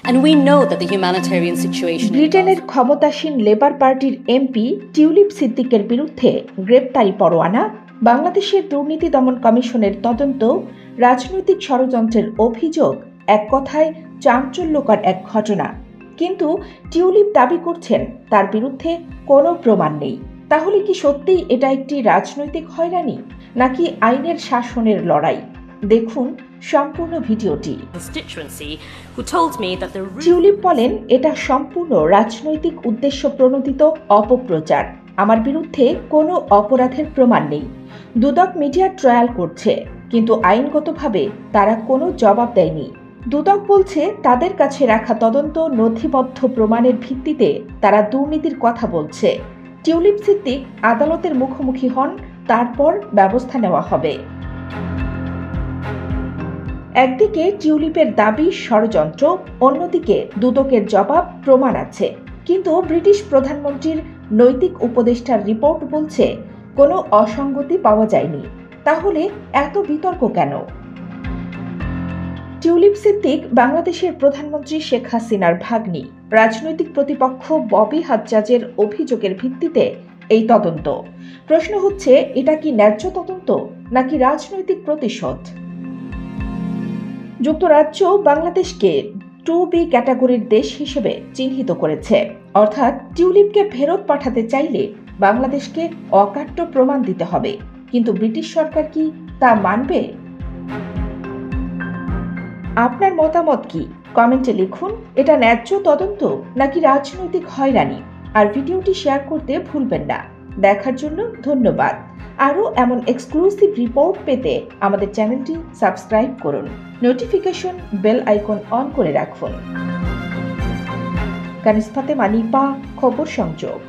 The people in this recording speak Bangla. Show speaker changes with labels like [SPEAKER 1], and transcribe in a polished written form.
[SPEAKER 1] And we know that the humanitarian situation
[SPEAKER 2] ব্রিটেনের ক্ষমতাসীন লেবার পার্টির এমপি টিউলিপ সিদ্দিকের বিরুদ্ধে গ্রেপ্তারি পরোয়ানা, বাংলাদেশের দুর্নীতি দমন কমিশনের তদন্ত, রাজনৈতিক ষড়যন্ত্রের অভিযোগ, এক কথায় চাঞ্চল্যকর এক ঘটনা। কিন্তু টিউলিপ দাবি করছেন তার বিরুদ্ধে কোনো প্রমাণ নেই। তাহলে কি সত্যিই এটা একটি রাজনৈতিক হয়রানি নাকি আইনের শাসনের লড়াই? দেখুন সম্পূর্ণ ভিডিওটি। টিউলিপ বলেন, এটা সম্পূর্ণ রাজনৈতিক উদ্দেশ্য প্রণোদিত অপপ্রচার। আমার বিরুদ্ধে কোনো অপরাধের প্রমাণ নেই। দুদক মিডিয়া ট্রায়াল করছে, কিন্তু আইনগতভাবে তারা কোনো জবাব দেয়নি। দুদক বলছে তাদের কাছে রাখা তদন্ত নথিবদ্ধ প্রমাণের ভিত্তিতে তারা দুর্নীতির কথা বলছে। টিউলিপ সিদ্দিক আদালতের মুখোমুখি হন, তারপর ব্যবস্থা নেওয়া হবে। একদিকে টিউলিপের দাবি ষড়যন্ত্র, অন্যদিকে দুদকের জবাব প্রমাণ আছে। কিন্তু ব্রিটিশ প্রধানমন্ত্রীর নৈতিক উপদেষ্টার রিপোর্ট বলছে কোনো অসঙ্গতি পাওয়া যায়নি। তাহলে এত বিতর্ক কেন? টিউলিপ সিদ্দিক বাংলাদেশের প্রধানমন্ত্রী শেখ হাসিনার ভাগ্নি। রাজনৈতিক প্রতিপক্ষ ববি হাজ্জাজের অভিযোগের ভিত্তিতে এই তদন্ত। প্রশ্ন হচ্ছে, এটা কি ন্যায্য তদন্ত নাকি রাজনৈতিক প্রতিশোধ? যুক্তরাজ্য বাংলাদেশকে 2B ক্যাটাগরির দেশ হিসেবে চিহ্নিত করেছে। অর্থাৎ টিউলিপকে ফেরত পাঠাতে চাইলে বাংলাদেশকে অকাট্য প্রমাণ দিতে হবে। কিন্তু ব্রিটিশ সরকার কি তা মানবে? আপনার মতামত কি? কমেন্টে লিখুন। এটা ন্যায্য তদন্ত নাকি রাজনৈতিক হয়রানি? আর ভিডিওটি শেয়ার করতে ভুলবেন না। দেখার জন্য ধন্যবাদ। আরও এমন এক্সক্লুসিভ রিপোর্ট পেতে আমাদের চ্যানেলটি সাবস্ক্রাইব করুন, নোটিফিকেশন বেল আইকন অন করে রাখুন। কানিস ফাতেমা নিপা, খবর সংযোগ।